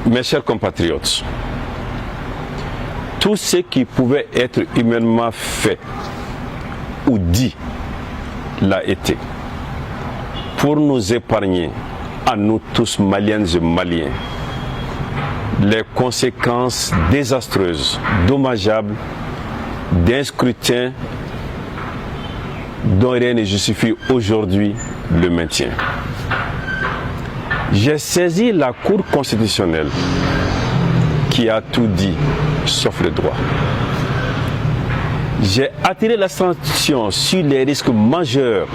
Mes chers compatriotes, tout ce qui pouvait être humainement fait ou dit l'a été pour nous épargner, à nous tous Maliennes et Maliens, les conséquences désastreuses, dommageables d'un scrutin dont rien ne justifie aujourd'hui le maintien. J'ai saisi la Cour constitutionnelle qui a tout dit sauf le droit. J'ai attiré l'attention sur les risques majeurs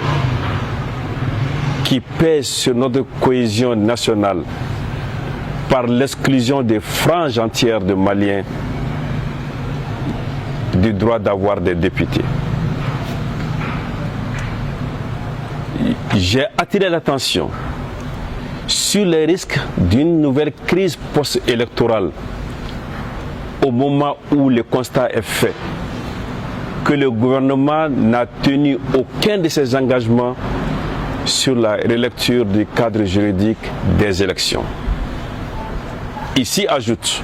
qui pèsent sur notre cohésion nationale par l'exclusion des franges entières de Maliens du droit d'avoir des députés. J'ai attiré l'attention sur les risques d'une nouvelle crise post-électorale au moment où le constat est fait que le gouvernement n'a tenu aucun de ses engagements sur la relecture du cadre juridique des élections. Ici ajoute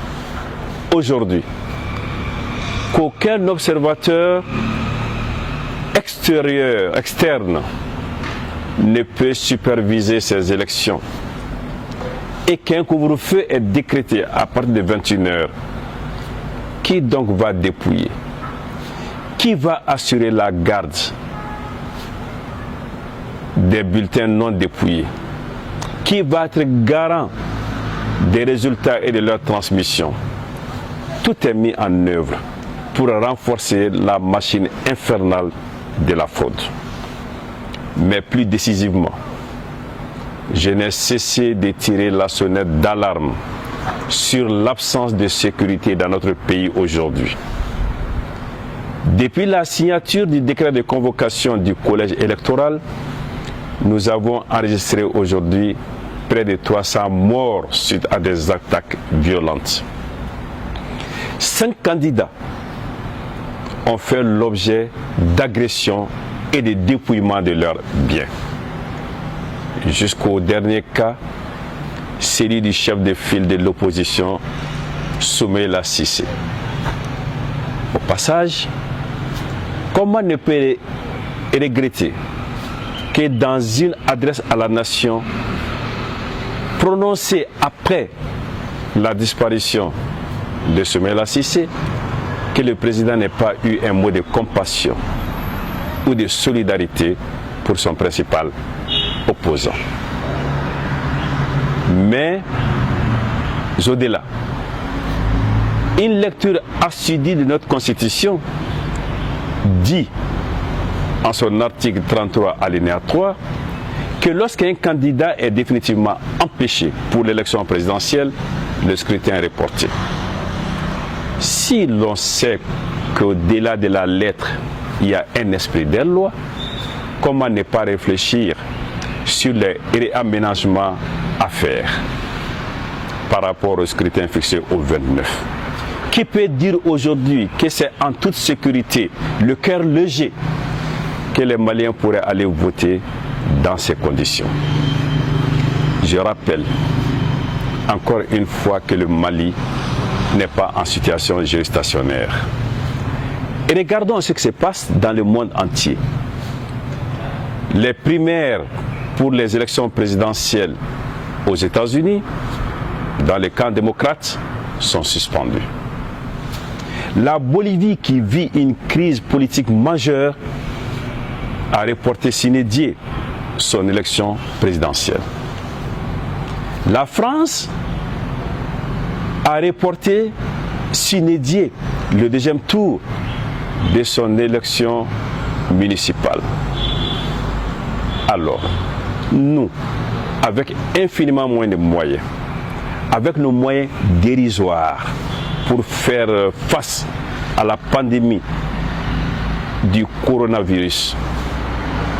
aujourd'hui qu'aucun observateur externe ne peut superviser ces élections et qu'un couvre-feu est décrété à partir de 21h. Qui donc va dépouiller? Qui va assurer la garde des bulletins non dépouillés? Qui va être garant des résultats et de leur transmission? Tout est mis en œuvre pour renforcer la machine infernale de la fraude. Mais plus décisivement, je n'ai cessé de tirer la sonnette d'alarme sur l'absence de sécurité dans notre pays aujourd'hui. Depuis la signature du décret de convocation du collège électoral, nous avons enregistré aujourd'hui près de 300 morts suite à des attaques violentes. 5 candidats ont fait l'objet d'agressions et de dépouillement de leurs biens. Jusqu'au dernier cas, celui du chef de file de l'opposition, Soumaïla Cissé. Au passage, comment ne peut regretter que dans une adresse à la nation prononcée après la disparition de Soumaïla Cissé, que le président n'ait pas eu un mot de compassion ou de solidarité pour son principal opposant. Mais au-delà, une lecture assidue de notre Constitution dit en son article 33 alinéa 3 que lorsqu'un candidat est définitivement empêché pour l'élection présidentielle, le scrutin est reporté. Si l'on sait qu'au-delà de la lettre, il y a un esprit de loi, comment ne pas réfléchir sur les réaménagements à faire par rapport au scrutin fixé au 29? Qui peut dire aujourd'hui que c'est en toute sécurité, le cœur léger, que les Maliens pourraient aller voter dans ces conditions? Je rappelle encore une fois que le Mali n'est pas en situation géostationnaire. Et regardons ce qui se passe dans le monde entier. Les primaires pour les élections présidentielles aux États-Unis, dans les camps démocrates, sont suspendues. La Bolivie, qui vit une crise politique majeure, a reporté sine die son élection présidentielle. La France a reporté sine die le deuxième tour de son élection municipale. Alors, nous, avec infiniment moins de moyens, avec nos moyens dérisoires pour faire face à la pandémie du coronavirus,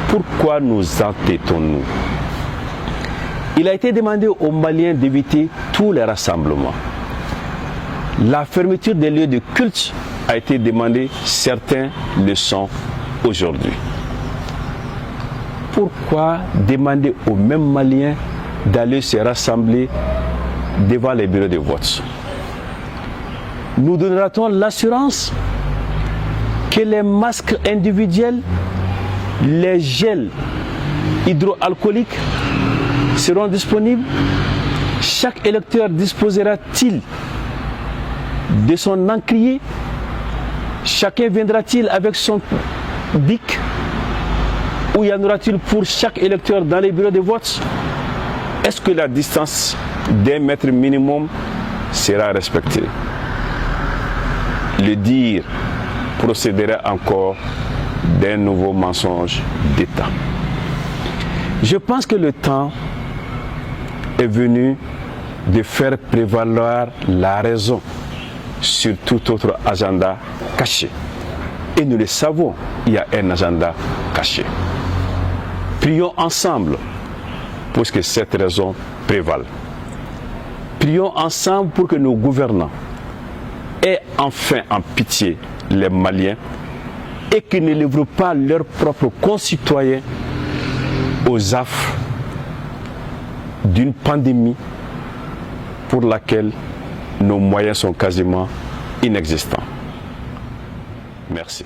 pourquoi nous entêtons-nous? Il a été demandé aux Maliens d'éviter tous les rassemblements. La fermeture des lieux de culte a été demandée, certains le sont aujourd'hui. Pourquoi demander aux mêmes Maliens d'aller se rassembler devant les bureaux de vote. Nous donnera-t-on l'assurance que les masques individuels, les gels hydroalcooliques seront disponibles? Chaque électeur disposera-t-il de son encrier? Chacun viendra-t-il avec son bic? Ou y en aura-t-il pour chaque électeur dans les bureaux de vote? Est-ce que la distance d'1 mètre minimum sera respectée? Le dire procéderait encore d'un nouveau mensonge d'État. Je pense que le temps est venu de faire prévaloir la raison sur tout autre agenda caché. Et nous le savons, il y a un agenda caché. Prions ensemble pour que cette raison prévale. Prions ensemble pour que nos gouvernants aient enfin en pitié les Maliens et qu'ils ne livrent pas leurs propres concitoyens aux affres d'une pandémie pour laquelle nos moyens sont quasiment inexistants. Merci.